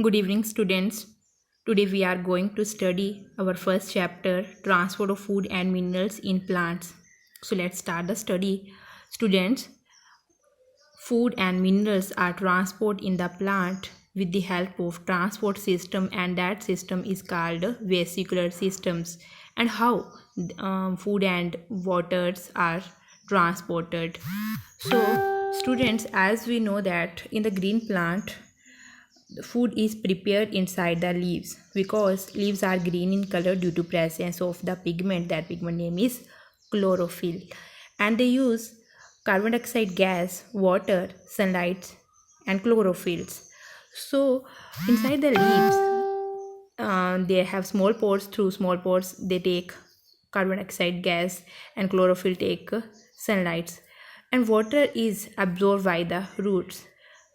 Good evening, students. Today we are going to study our first chapter, Transport of Food and Minerals in Plants. So let's start the study. Students, food and minerals are transported in the plant with the help of transport system, and that system is called vesicular systems. And how food and waters are transported. So students, as we know that in the green plant, the food is prepared inside the leaves because leaves are green in color due to presence of the pigment. That pigment name is chlorophyll, and they use carbon dioxide gas, water, sunlight, and chlorophylls. So inside the leaves, they have small pores. Through small pores, they take carbon dioxide gas, and chlorophyll take sunlight, and water is absorbed by the roots,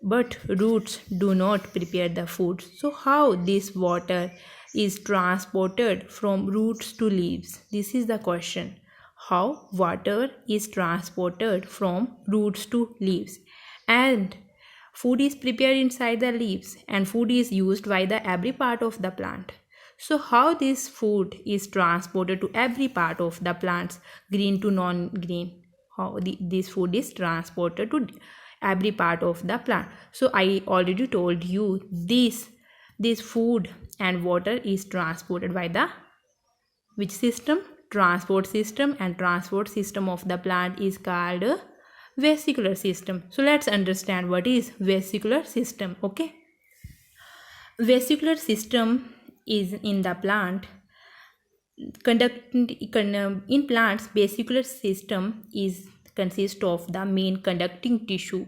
but roots do not prepare the food. So how this water is transported from roots to leaves? This is the question. How water is transported from roots to leaves? And food is prepared inside the leaves, and food is used by the every part of the plant. So how this food is transported to every part of the plants, green to non-green? How this food is transported to every part of the plant? So I already told you this food and water is transported by the which system? Transport system, and transport system of the plant is called vesicular system. So let's understand what is vesicular system. Okay, vesicular system is in the plant in plants. Vesicular system is consist of the main conducting tissue.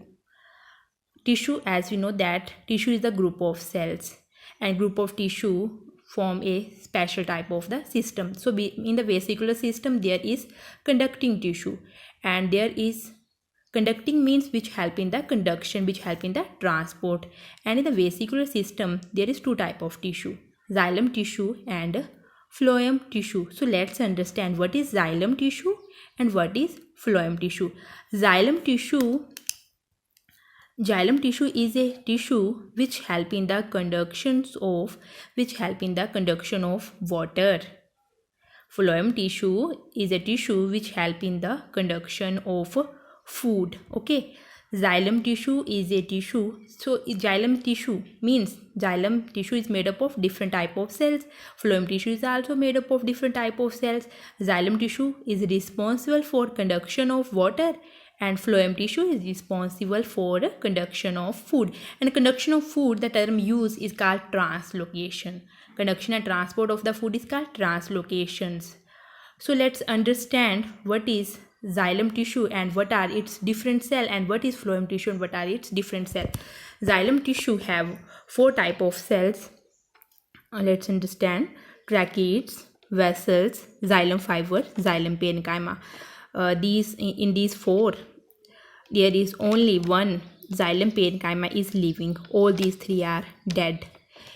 As we know that tissue is the group of cells, and group of tissue form a special type of the system. So in the vesicular system there is conducting tissue, and there is conducting means which help in the conduction, which help in the transport. And in the vesicular system there is two type of tissue, xylem tissue and phloem tissue. So let's understand what is xylem tissue and what is phloem tissue. Xylem tissue is a tissue which help in the conduction of water. Phloem tissue is a tissue which help in the conduction of food. Okay, xylem tissue is a tissue. So xylem tissue is made up of different type of cells. Phloem tissue is also made up of different type of cells. Xylem tissue is responsible for conduction of water, and phloem tissue is responsible for conduction of food. And conduction of food, the term used is called translocation. Conduction and transport of the food is called translocations. So let's understand what is xylem tissue and what are its different cell, and what is phloem tissue and what are its different cell. Xylem tissue have four type of cells. Let's understand: tracheids, vessels, xylem fiber, xylem parenchyma. In these four, there is only one xylem parenchyma is living. All these three are dead.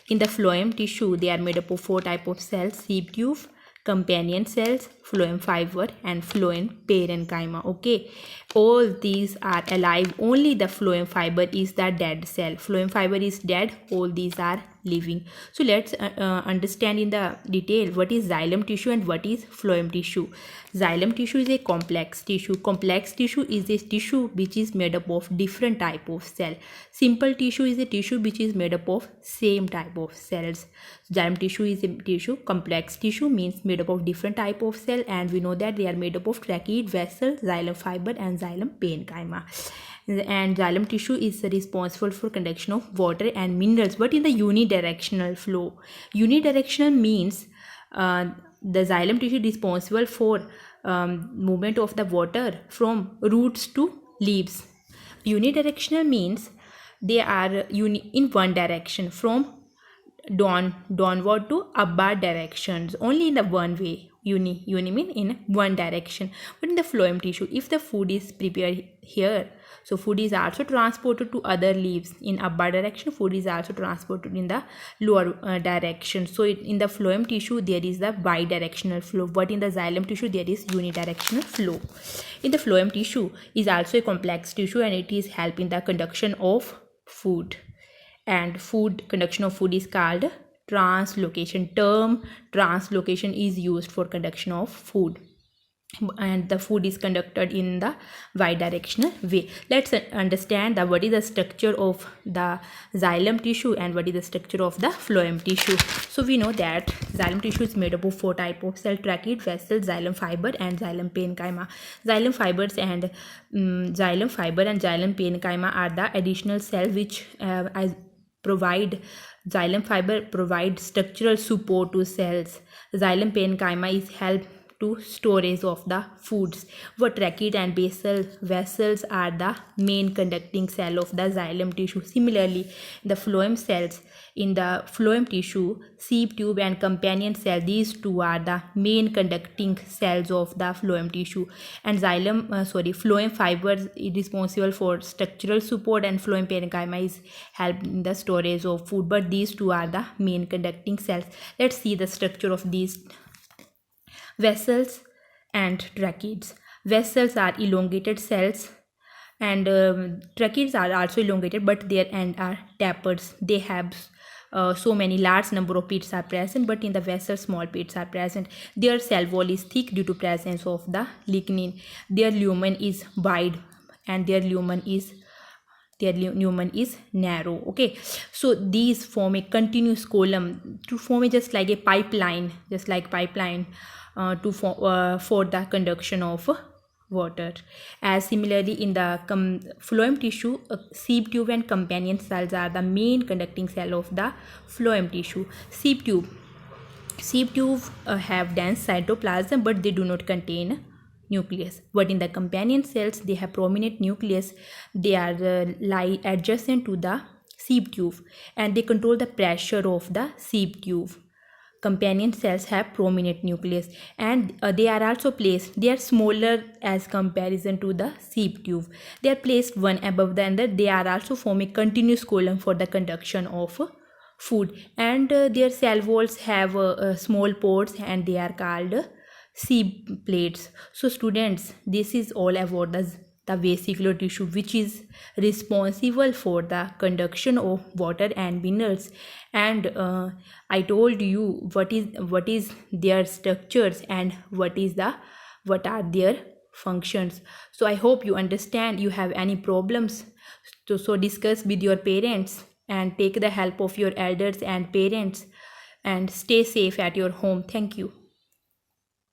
In the phloem tissue, they are made up of four type of cells: seed tube, companion cells, phloem fiber, and phloem parenchyma. Okay, all these are alive. Only the phloem fiber is the dead cell. Phloem fiber is dead. All these are living. So let's understand in the detail what is xylem tissue and what is phloem tissue. Xylem tissue is a complex tissue. Complex tissue is a tissue which is made up of different type of cell. Simple tissue is a tissue which is made up of same type of cells. Xylem tissue is a tissue. Complex tissue means made up of different type of cell, and we know that they are made up of tracheid, vessel, xylem fiber, and xylem parenchyma. And xylem tissue is responsible for conduction of water and minerals, but in the unidirectional flow. Unidirectional means the xylem tissue is responsible for movement of the water from roots to leaves. Unidirectional means they are in one direction, from downward to upward directions, only in the one way. Uni mean in one direction. But in the phloem tissue, if the food is prepared here, so food is also transported to other leaves in upward direction. Food is also transported in the lower direction. So in the phloem tissue there is the bidirectional flow, but in the xylem tissue there is unidirectional flow. In the phloem tissue is also a complex tissue, and it is help in the conduction of food. and food conduction of food is called translocation. Term translocation is used for conduction of food, and the food is conducted in the bidirectional way. Let's understand the what is the structure of the xylem tissue and what is the structure of the phloem tissue. So we know that xylem tissue is made up of 4 types of cell: trachea, vessel, xylem fiber and xylem parenchyma. Xylem fibers and xylem fiber and xylem parenchyma are the additional cell which provide xylem fiber provide structural support to cells. Xylem parenchyma is help to storage of the foods. What trachea and basal vessels are the main conducting cell of the xylem tissue. Similarly, the phloem cells in the phloem tissue, seed tube and companion cell, these two are the main conducting cells of the phloem tissue. And phloem fibers is responsible for structural support, and phloem parenchyma is help in the storage of food. But these two are the main conducting cells. Let's see the structure of these vessels and tracheae. Vessels are elongated cells, and tracheae are also elongated, but their end are tapered. They have so many large number of pits are present, but in the vessel small pits are present. Their cell wall is thick due to presence of the lignin. Their lumen is wide and their lumen is narrow. Okay, so these form a continuous column to form just like a pipeline, for the conduction of water. As similarly in the phloem tissue, seed tube and companion cells are the main conducting cell of the phloem tissue. Seed tube have dense cytoplasm, but they do not contain nucleus. But in the companion cells, they have prominent nucleus. They are lie adjacent to the seed tube, and they control the pressure of the seed tube. Companion cells have prominent nucleus, and they are also placed, they are smaller as comparison to the seed tube. They are placed one above the other. They are also forming continuous column for the conduction of food, and their cell walls have small pores, and they are called seed plates. So students, this is all about the vesicular tissue, which is responsible for the conduction of water and minerals. And I told you what is their structures and what are their functions. So I hope you understand. You have any problems, so discuss with your parents and take the help of your elders and parents, and stay safe at your home. Thank you.